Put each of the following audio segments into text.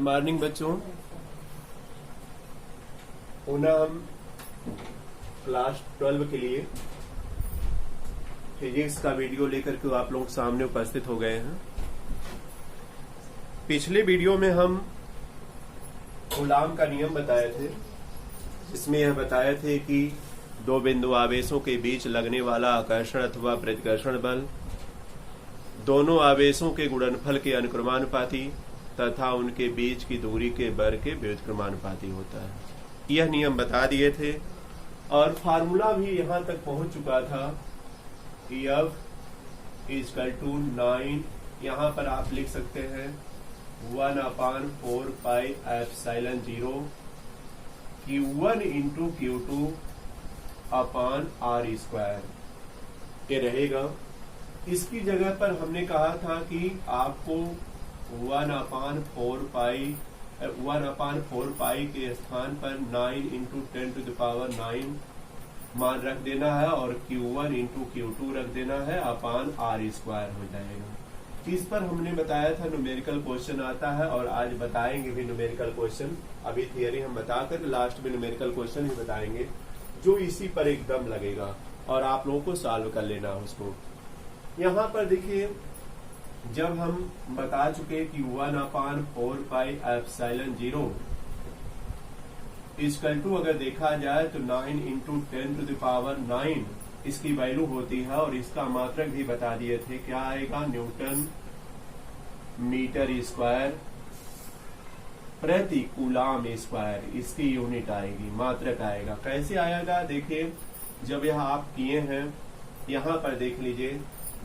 Morning बच्चों, पुनः हम क्लास 12 के लिए फिजिक्स का वीडियो लेकर के आप लोग सामने उपस्थित हो गए हैं। पिछले वीडियो में हम कूलाम का नियम बताए थे, जिसमें यह बताए थे कि दो बिंदु आवेशों के बीच लगने वाला आकर्षण अथवा प्रतिकर्षण बल दोनों आवेशों के गुणनफल के अनुक्रमानुपाती तथा उनके बीच की दूरी के वर्ग के व्युत्क्रमानुपाती होता है। यह नियम बता दिए थे और फार्मूला भी यहां तक पहुंच चुका था कि F = 9, यहां पर आप लिख सकते हैं 1/4πε0 Q1 × Q2/r²। ये रहेगा। इसकी जगह पर हमने कहा था कि आपको 1/4π के स्थान पर 9 × 10⁹ मान रख देना है और Q1 × Q2 रख देना है अपान r² हो जाएगा। इस पर हमने बताया था न्यूमेरिकल क्वेश्चन आता है और आज बताएंगे भी न्यूमेरिकल क्वेश्चन। अभी थियरी हम बताकर लास्ट में न्यूमेरिकल क्वेश्चन ही बताएंगे जो इसी पर एकदम लगेगा और आप लोगों को सॉल्व कर लेना उसको। यहाँ पर देखिए, जब हम बता चुके कि 1/4πε0 = अगर देखा जाए तो 9 × 10⁹ इसकी वैल्यू होती है और इसका मात्रक भी बता दिए थे। क्या आएगा? न्यूटन मीटर स्क्वायर प्रति कूलाम स्क्वायर, इसकी यूनिट आएगी, मात्रक आएगा। कैसे आएगा? देखिए, जब यह आप किए हैं, यहाँ पर देख लीजिए,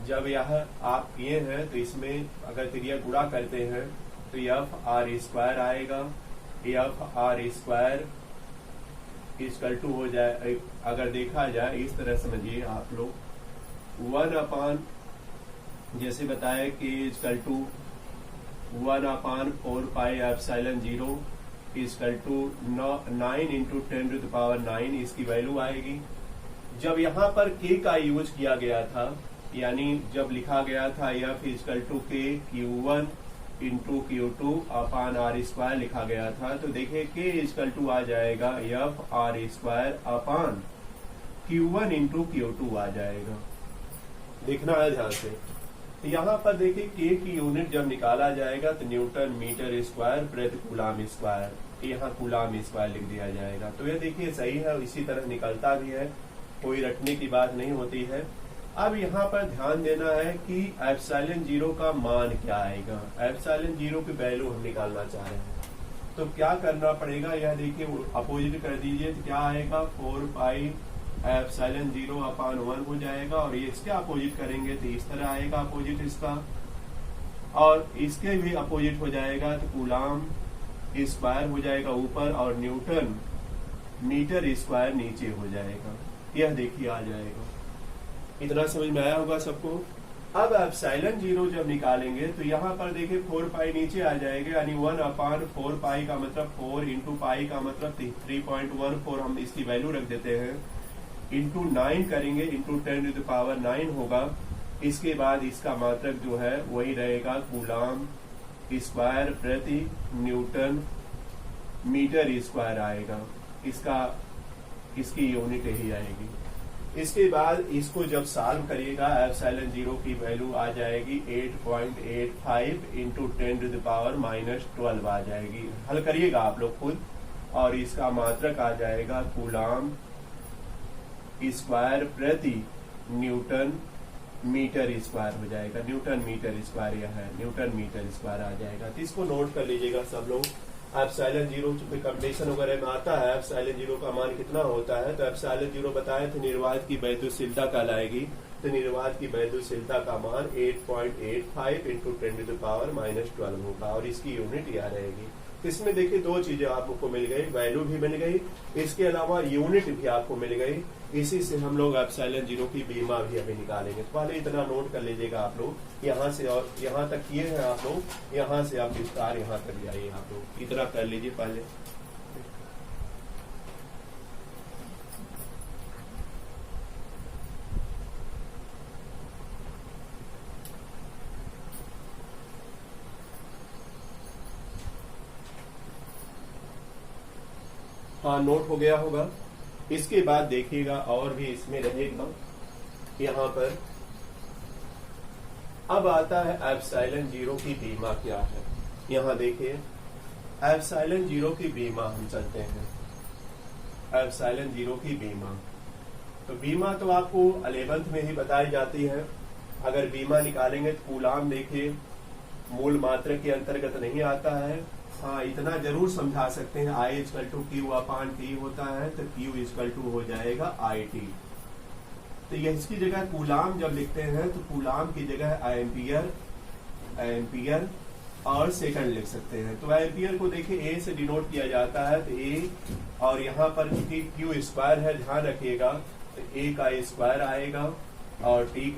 जब यह आप किए हैं तो इसमें अगर त्रिज्या गुणा करते हैं तो Fr² आएगा। Fr² = हो जाए, अगर देखा जाए इस तरह समझिए आप लोग, 1 जैसे बताया कि = 1/4πε0 = 9 × 10⁹ इसकी वैल्यू आएगी। जब यहाँ पर k का यूज किया गया था, यानी जब लिखा गया था F = k Q1 × Q2/r² लिखा गया था, तो देखिए k = आ जाएगा Fr² Q1 × Q2 आ जाएगा। देखना है ध्यान से। तो यहाँ पर देखिए k की यूनिट जब निकाला जाएगा तो न्यूटन मीटर स्क्वायर प्रति कूलाम स्क्वायर, यहाँ कूलाम स्क्वायर लिख दिया जाएगा। तो ये देखिए सही है, इसी तरह निकलता भी है, कोई रटने की बात नहीं होती है। अब यहाँ पर ध्यान देना है कि ε0 का मान क्या आएगा। ε0 की वैल्यू हम निकालना चाह रहे हैं, तो क्या करना पड़ेगा? यह देखिए अपोजिट कर दीजिए, तो क्या आएगा? 4πε0/1 हो जाएगा और ये इसके अपोजिट करेंगे तो इस तरह आएगा अपोजिट इसका, और इसके भी अपोजिट हो जाएगा तो कूलाम स्क्वायर हो जाएगा ऊपर और न्यूटन मीटर स्क्वायर नीचे हो जाएगा। यह देखिए आ जाएगा। इतना समझ में आया होगा सबको। अब ε0 जब निकालेंगे तो यहाँ पर देखिए 4π नीचे आ जाएगा, यानी 1/4π का मतलब 4 × π का मतलब 3.14 हम इसकी वैल्यू रख देते हैं, इंटू 9 करेंगे, इंटू 10⁹ होगा। इसके बाद इसका मात्रक जो है वही रहेगा कूलाम स्क्वायर प्रति न्यूटन मीटर स्क्वायर आएगा। इसकी यूनिट यही आएगी। इसके बाद इसको जब सॉल्व करिएगा, ε0 की वैल्यू आ जाएगी 8.85 × 10⁻⁻12 आ जाएगी। हल करिएगा आप लोग खुद, और इसका मात्रक आ जाएगा कूलाम स्क्वायर प्रति न्यूटन मीटर स्क्वायर हो जाएगा। न्यूटन मीटर स्क्वायर यह है, न्यूटन मीटर स्क्वायर आ जाएगा। तो इसको नोट कर लीजिएगा सब लोग। ε0 चूंकि कंडीशन वगैरह में आता है ε0 का मान कितना होता है, तो ε0 बताए थे निर्वात की वैद्युतशीलता कहलाएगी। तो निर्वात की वैद्युतशीलता का मान 8.85 × 10⁻⁻12 होगा और इसकी यूनिट यह रहेगी। तो इसमें देखिए दो चीजें आपको मिल गई, वैल्यू भी मिल गई, इसके अलावा यूनिट भी आपको मिल गई। इसी से हम लोग ε0 की बीमा भी अभी निकालेंगे। तो पहले इतना नोट कर लीजिएगा आप लोग, यहाँ से और यहाँ तक किए हैं आप लोग, यहाँ से आप विस्तार यहाँ तक ले आइए आप लोग, इतना कर लीजिए पहले। हाँ, नोट हो गया होगा। इसके बाद देखिएगा और भी इसमें रहेगा यहाँ पर। अब आता है एप्सिलॉन जीरो की बीमा क्या है। यहाँ देखिए एप्सिलॉन जीरो की बीमा हम चलते हैं। एप्सिलॉन जीरो की बीमा, तो बीमा तो आपको 11th में ही बताई जाती है। अगर बीमा निकालेंगे तो कूलाम देखिए मूल मात्रा के अंतर्गत नहीं आता है। हाँ, इतना जरूर समझा सकते हैं, I equal to Q upon T होता है, तो Q इक्वल टू हो जाएगा IT। तो ये इसकी जगह कूलाम जब लिखते हैं तो कूलाम की जगह एम्पियर और सेकंड लिख सकते हैं। तो एम्पियर को देखिए A से डिनोट किया जाता है, तो A, और यहाँ पर क्योंकि Q स्क्वायर है, ध्यान रखिएगा, तो A का स्क्वायर आएगा और T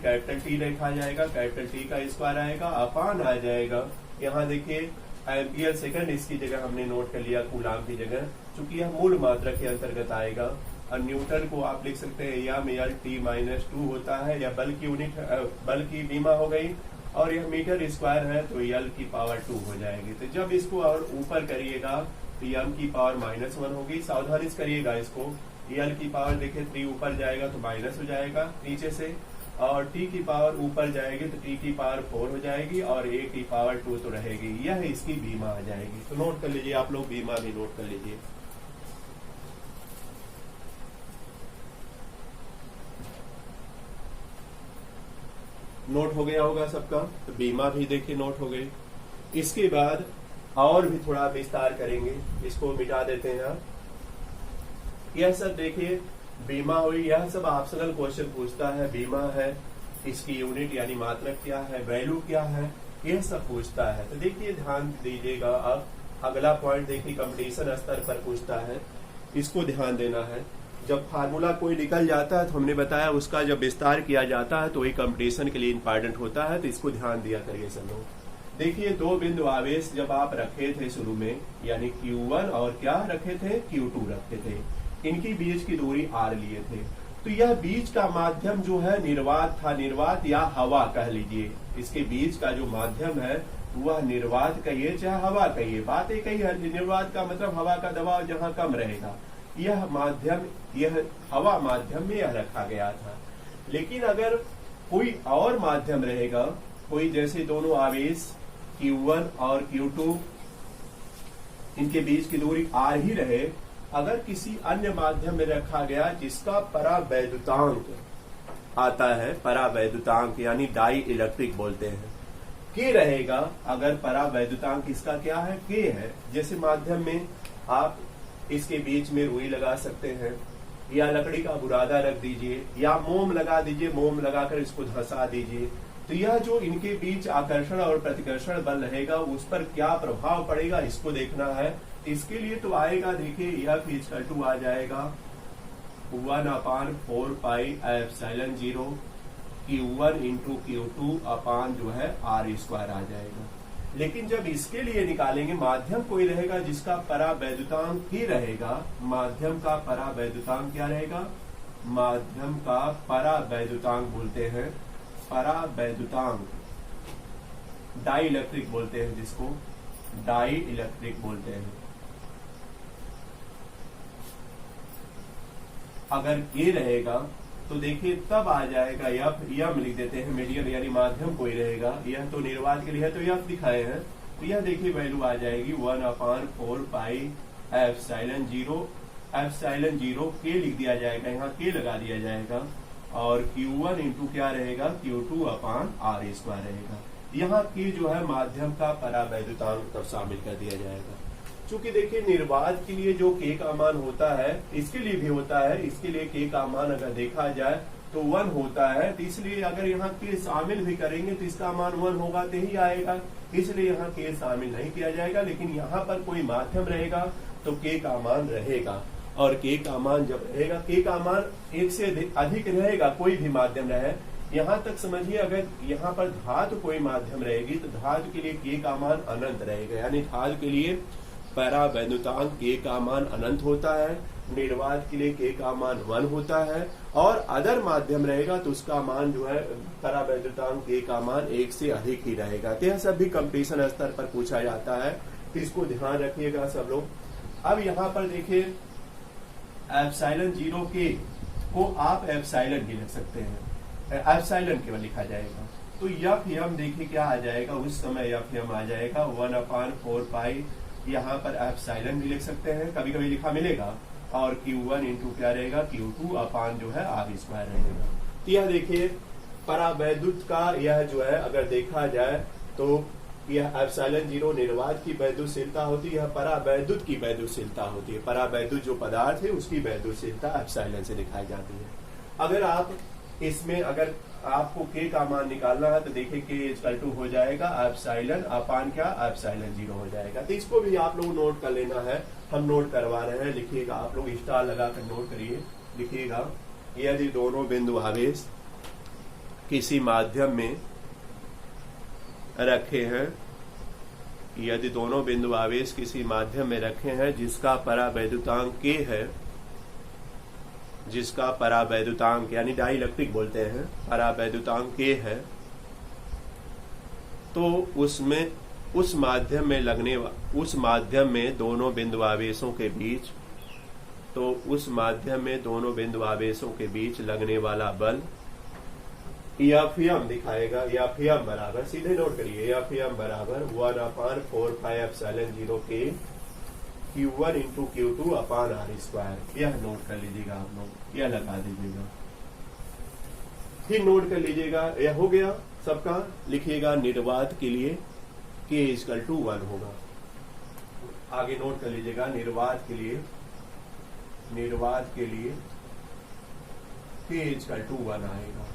कैपिटल T लिखा जाएगा, कैपिटल T का स्क्वायर आएगा, अपान आ जाएगा। यहाँ देखिए एम्पियर सेकंड इसकी जगह हमने नोट कर लिया कूलाम की जगह, क्योंकि यह मूल मात्रा के अंतर्गत आएगा। और न्यूटन को आप लिख सकते हैं एम एल टी माइनस 2 होता है, या बल की यूनिट बल की बीमा हो गई, और यह मीटर स्क्वायर है तो एल की पावर 2 हो जाएगी। तो जब इसको और ऊपर करिएगा तो एम की पावर -1 होगी। सावधानी से करिएगा इसको, एल की पावर देखिए 3 ऊपर जाएगा तो माइनस हो जाएगा नीचे से, और टी की पावर ऊपर जाएगी तो टी की पावर 4 हो जाएगी, और ए की पावर 2 तो रहेगी। यह इसकी बीमा आ जाएगी। तो नोट कर लीजिए आप लोग, बीमा भी नोट कर लीजिए। नोट हो गया होगा सबका, तो बीमा भी देखिए नोट हो गई। इसके बाद और भी थोड़ा विस्तार करेंगे, इसको मिटा देते हैं आप। यह सब देखिए बीमा हुई, यह सब ऑप्शनल क्वेश्चन पूछता है। बीमा है, इसकी यूनिट यानी मात्रक क्या है, वैल्यू क्या है, यह सब पूछता है। तो देखिए ध्यान दीजिएगा। अब अगला पॉइंट देखिए कंपटीशन स्तर पर पूछता है, इसको ध्यान देना है। जब फार्मूला कोई निकल जाता है तो हमने बताया उसका जब विस्तार किया जाता है तो वही कंपटीशन के लिए इंपॉर्टेंट होता है, तो इसको ध्यान दिया करिए सब लोग। देखिए 2 बिंदु आवेश जब आप रखे थे शुरू में, यानी Q1 और क्या रखे थे, Q2 रखे थे, इनकी बीच की दूरी R लिए थे। तो यह बीच का माध्यम जो है निर्वात था, निर्वात या हवा कह लीजिए। इसके बीच का जो माध्यम है वह निर्वात कहिए चाहे हवा कहिए, बात एक ही है। निर्वात का मतलब हवा का दबाव जहाँ कम रहेगा। यह माध्यम, यह हवा माध्यम में यह रखा गया था। लेकिन अगर कोई और माध्यम रहेगा, कोई जैसे दोनों आवेश Q1 और Q2 इनके बीच की दूरी R ही रहे, अगर किसी अन्य माध्यम में रखा गया जिसका परावैद्युतांक आता है, परावैद्युतांक यानी डाई इलेक्ट्रिक बोलते हैं, K रहेगा। अगर परावैद्युतांक इसका क्या है, K है। जैसे माध्यम में आप इसके बीच में रुई लगा सकते हैं, या लकड़ी का बुरादा रख दीजिए, या मोम लगा दीजिए, मोम लगाकर इसको धंसा दीजिए। तो यह जो इनके बीच आकर्षण और प्रतिकर्षण बल रहेगा उस पर क्या प्रभाव पड़ेगा इसको देखना है। इसके लिए तो आएगा, देखिए F इक्वल टू आ जाएगा 1/4 pi epsilon 0 Q1 into Q2 अपान जो है R स्क्वायर आ जाएगा। लेकिन जब इसके लिए निकालेंगे, माध्यम कोई रहेगा जिसका परावैद्युतांक ही रहेगा। माध्यम का परावैद्युतांक क्या रहेगा, माध्यम का परावैद्युतांक बोलते हैं, परावैद्युतांक डाई इलेक्ट्रिक बोलते हैं, जिसको डाई इलेक्ट्रिक बोलते हैं। अगर ये रहेगा तो देखिए तब आ जाएगा यम लिख देते हैं, मीडियम यानी माध्यम कोई रहेगा। यह तो निर्वात के लिए है तो यह दिखाए हैं, तो यह देखिए वैल्यू आ जाएगी 1/4 पाई एप्सिलॉन 0। एप्सिलॉन 0 K लिख दिया जाएगा, यहाँ K लगा दिया जाएगा, और Q1 इंटू क्या रहेगा, Q2 अपान R स्क्वायर रहेगा। यहाँ K जो है माध्यम का परावैद्युतांक तब शामिल कर दिया जाएगा। चूंकि देखिए निर्वात के लिए जो K का मान होता है, इसके लिए भी होता है। इसके लिए K का मान अगर देखा जाए तो 1 होता है, तो इसलिए अगर यहाँ K शामिल भी करेंगे तो इसका मान 1 होगा तो ही आएगा, इसलिए यहाँ K शामिल नहीं किया जाएगा। लेकिन यहाँ पर कोई माध्यम रहेगा तो K का मान रहेगा, और K का मान जब रहेगा, K का मान 1 से अधिक रहेगा, कोई भी माध्यम रहे। यहाँ तक समझिए, अगर यहाँ पर धातु कोई माध्यम रहेगी तो धातु के लिए K का मान अनंत रहेगा, यानी धातु के लिए परावैद्युतांक K का मान अनंत होता है, निर्वात के लिए K का मान 1 होता है, और अदर माध्यम रहेगा तो उसका मान जो है परावैद्युतांक K का मान 1 से अधिक ही रहेगा। तो यह सब भी कंपटीशन स्तर पर पूछा जाता है, तो इसको ध्यान रखिएगा सब लोग। अब यहाँ पर देखिए एप्सिलॉन 0 के को आप एप्सिलॉन भी लिख सकते हैं, एप्सिलॉन केवल लिखा जाएगा। तो यफ यम देखिए क्या आ जाएगा, उस समय यफ यम आ जाएगा 1/4 पाई, यहाँ पर एप्सिलॉन भी लिख सकते हैं, कभी कभी लिखा मिलेगा, और Q1 इंटू क्या रहेगा Q2 अपान जो है R स्क्वायर रहेगा। तो यह देखिए परावैद्युत का यह जो है अगर देखा जाए तो यह एप्सिलॉन 0 निर्वात की वैद्युतशीलता होती है, यह परावैद्युत की वैद्युतशीलता होती है। परावैद्युत जो पदार्थ है उसकी वैद्युतशीलता एप्सिलॉन से दिखाई जाती है। अगर आप इसमें अगर आपको K का मान निकालना है तो देखिए K इक्वल टू हो जाएगा एप्सिलॉन अपान क्या एप्सिलॉन 0 हो जाएगा। तो इसको भी आप लोग नोट कर लेना है, हम नोट करवा रहे हैं, लिखिएगा आप लोग स्टार लगाकर नोट करिए, लिखिएगा यदि दोनों बिंदु आवेश किसी माध्यम में रखे हैं, यदि दोनों बिंदु आवेश किसी माध्यम में रखे हैं जिसका परावैद्युतांक K है, जिसका परावैद्युतांक यानी डाइलेक्ट्रिक बोलते हैं, परावैद्युतांक K है, तो उसमें उस माध्यम में दोनों बिंदु आवेशों के बीच, तो उस माध्यम में दोनों बिंदु आवेशों के बीच लगने वाला बल एफएम दिखाएगा। एफएम बराबर, सीधे नोट करिए, एफएम बराबर 1/4 pi epsilon 0 K Q1 into Q2 अपान R स्क्वायर। यह नोट कर लीजिएगा आप लोग, यह लगा दीजिएगा, फिर नोट कर लीजिएगा। यह हो गया सबका, लिखिएगा निर्वात के लिए K इक्वल टू 1 होगा। आगे नोट कर लीजिएगा निर्वात के लिए K इक्वल टू 1 आएगा।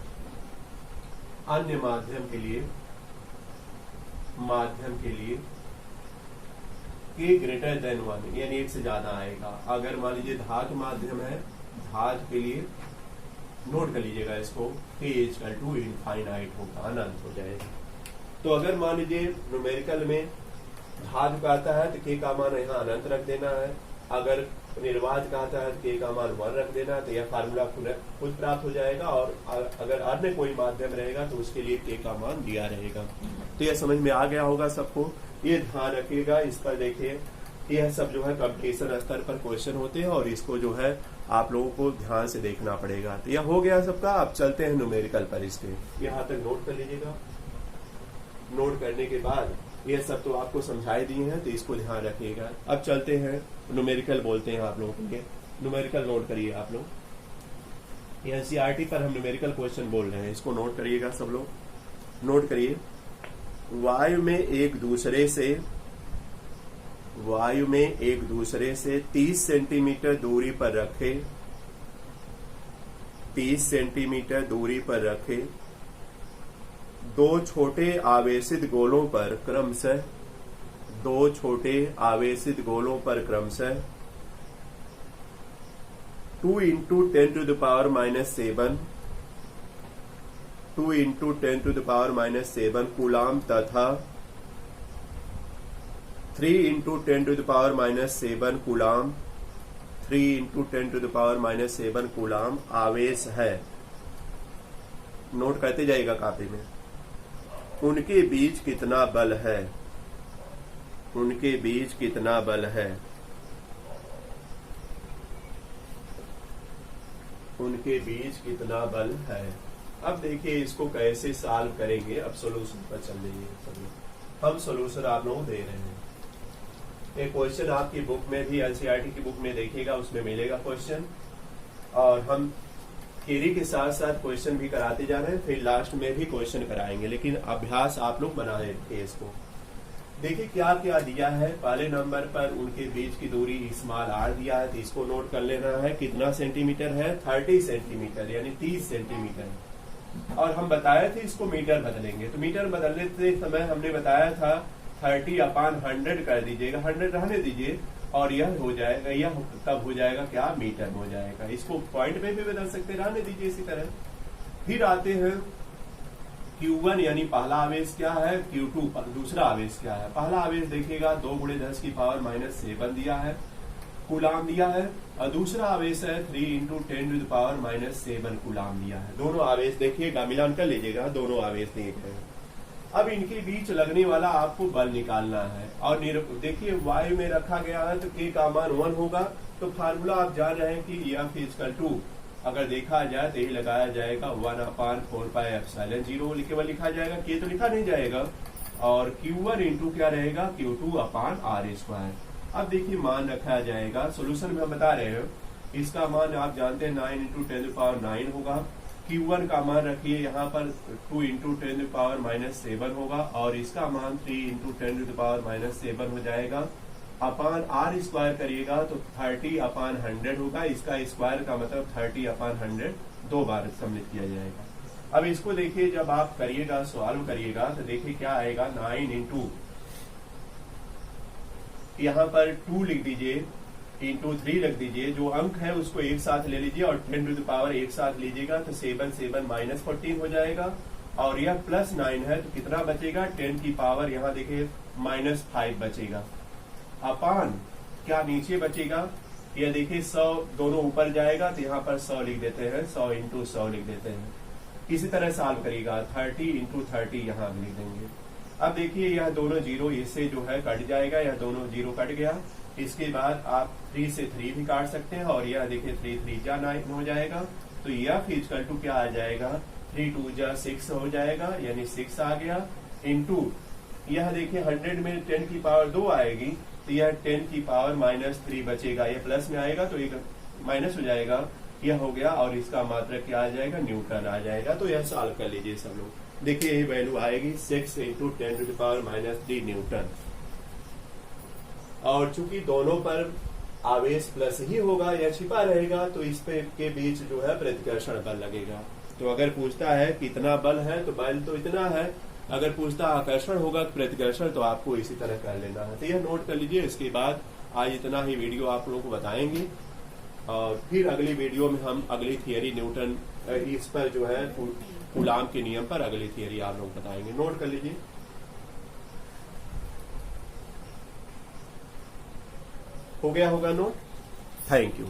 अन्य माध्यम के लिए K ग्रेटर देन 1 यानी 1 से ज्यादा आएगा। अगर मान लीजिए धातु माध्यम है, धातु के लिए नोट कर लीजिएगा इसको, K इक्वल टू इनफाइनाइट होगा, अनंत हो जाएगा। तो अगर मान लीजिए न्यूमेरिकल में धातु का आता है तो K का मान यहाँ अनंत रख देना है, अगर निर्वात का आता है तो K का मान 1 रख देना, तो यह फार्मूला खुद प्राप्त हो जाएगा। और अगर अन्य कोई माध्यम रहेगा तो उसके लिए K का मान दिया रहेगा। तो यह समझ में आ गया होगा सबको, ये ध्यान रखिएगा। इस पर देखिए यह सब जो है कंपटीशन स्तर पर क्वेश्चन होते हैं और इसको जो है आप लोगों को ध्यान से देखना पड़ेगा। तो यह हो गया सबका, अब चलते हैं न्यूमेरिकल पर। इसके यहाँ तक नोट कर लीजिएगा। नोट करने के बाद ये सब तो आपको समझाई दिए हैं, तो इसको ध्यान रखिएगा। अब चलते हैं न्यूमेरिकल, बोलते हैं आप लोगों के लिए न्यूमेरिकल। नोट करिए आप लोग, एनसीईआरटी पर हम न्यूमेरिकल क्वेश्चन बोल रहे हैं, इसको नोट करिएगा सब लोग, नोट करिए। वायु में एक दूसरे से 30 सेंटीमीटर दूरी पर रखे 30 सेंटीमीटर दूरी पर रखे दो छोटे आवेशित गोलों पर क्रमशः 2 छोटे आवेशित गोलों पर क्रमशः 2 into 10 to the power -7 2 into 10 to the power -7 coulomb तथा 3 into 10 to the power -7 coulomb 3 into 10 to the power -7 coulomb आवेश है। नोट करते जाइएगा कापी में। उनके बीच कितना बल है, उनके बीच कितना बल है, उनके बीच कितना बल है। अब देखिए इसको कैसे सॉल्व करेंगे। अब सॉल्यूशन पर चल रही हम सॉल्यूशन आप लोग दे रहे हैं। एक क्वेश्चन आपकी बुक में भी, एनसीईआरटी की बुक में देखिएगा, उसमें मिलेगा क्वेश्चन, और हम थ्योरी के साथ साथ क्वेश्चन भी कराते जा रहे हैं, फिर लास्ट में भी क्वेश्चन कराएंगे, लेकिन अभ्यास आप लोग बना रहे इसको। देखिए क्या क्या दिया है। पहले नंबर पर उनके बीच की दूरी स्मॉल r दिया है, तो इसको नोट कर लेना है। कितना सेंटीमीटर है, 30 सेंटीमीटर यानी 30 सेंटीमीटर। और हम बताए थे इसको मीटर बदलेंगे, तो मीटर बदलने समय हमने बताया था 30/100 कर दीजिएगा, 100 रहने दीजिए, और यह हो जाएगा, यह तब हो जाएगा क्या, मीटर हो जाएगा। इसको पॉइंट में भी बदल सकते, रहने दीजिए इसी तरह। फिर आते हैं Q1 यानी पहला आवेश क्या है, Q2 दूसरा आवेश क्या है। पहला आवेश देखिएगा 2 × 10 की पावर -7 दिया है, कूलाम दिया है, और दूसरा आवेश है 3 into 10 to the power -7 coulomb दिया है। दोनों आवेश देखिएगा, मिलान कर लीजिएगा, दोनों आवेश दिए गए। अब इनके बीच लगने वाला आपको बल निकालना है। और देखिए y में रखा गया है तो k का मान 1 होगा, तो फार्मूला आप जान रहे हैं कि F इक्वल टू अगर देखा जाए तो यही लगाया जाएगा 1/4πε0 केवल लिखा जाएगा, k तो लिखा नहीं जाएगा। और Q1 इंटू क्या रहेगा, Q2/r²। अब देखिए मान रखा जाएगा, सोल्यूशन में हम बता रहे हैं इसका मान आप जानते हैं 9 इंटू 10⁻9 होगा। Q1 का मान रखिए यहाँ पर 2 इंटू 10⁻−7 होगा, और इसका मान 3 इंटू 10⁻−7 हो जाएगा। अपान r² करिएगा तो 30/100 होगा, इसका स्क्वायर का मतलब 30/100 दो बार सम्मिलित किया जाएगा। अब इसको देखिए, जब आप करिएगा सॉल्व करिएगा तो देखिए क्या आएगा, 9 इंटू यहाँ पर 2 लिख दीजिए, इंटू 3 रख दीजिए, जो अंक है उसको एक साथ ले लीजिए और 10 टू द पावर एक साथ लीजिएगा तो 7 -14 हो जाएगा। और यह +9 है तो कितना बचेगा, 10 की पावर यहाँ देखिए -5 बचेगा। अपान क्या नीचे बचेगा, यह देखिए 100 दोनों ऊपर जाएगा तो यहाँ पर 100 लिख देते हैं, 100 इंटू 100 लिख देते हैं। इसी तरह सॉल्व करिएगा, 30 इंटू 30 यहाँ लिख देंगे। अब देखिए यह दोनों जीरो इससे जो है कट जाएगा, यह दोनों जीरो कट गया। इसके बाद आप 3 से 3 भी काट सकते हैं, और यह देखिए 3 3 जा 9 हो जाएगा। तो यह इक्वल टू क्या आ जाएगा, 3 2 जा 6 हो जाएगा, यानी 6 आ गया। इंटू यह देखिए 100 में 10 की पावर 2 आएगी, तो यह 10 की पावर -3 बचेगा, यह प्लस में आएगा तो एक माइनस हो जाएगा, यह हो गया। और इसका मात्रक क्या आ जाएगा, न्यूटन आ जाएगा। तो यह सॉल्व कर लीजिए सब लोग, देखिए यही वैल्यू आएगी 6 इंटू 10⁻³ न्यूटन। और चूंकि दोनों पर आवेश प्लस ही होगा या छिपा रहेगा, तो इस पे के बीच जो है प्रतिकर्षण बल लगेगा। तो अगर पूछता है कितना बल है तो बल तो इतना है, अगर पूछता आकर्षण होगा प्रतिकर्षण तो आपको इसी तरह कर लेना है। तो यह नोट कर लीजिए। इसके बाद आज इतना ही वीडियो आप लोगों को बताएंगे, और फिर अगली वीडियो में हम अगली थियरी न्यूटन इस पर जो है कूलाम के नियम पर अगली थियरी आप लोग बताएंगे। नोट कर लीजिए। हो गया होगा नोट। Thank you.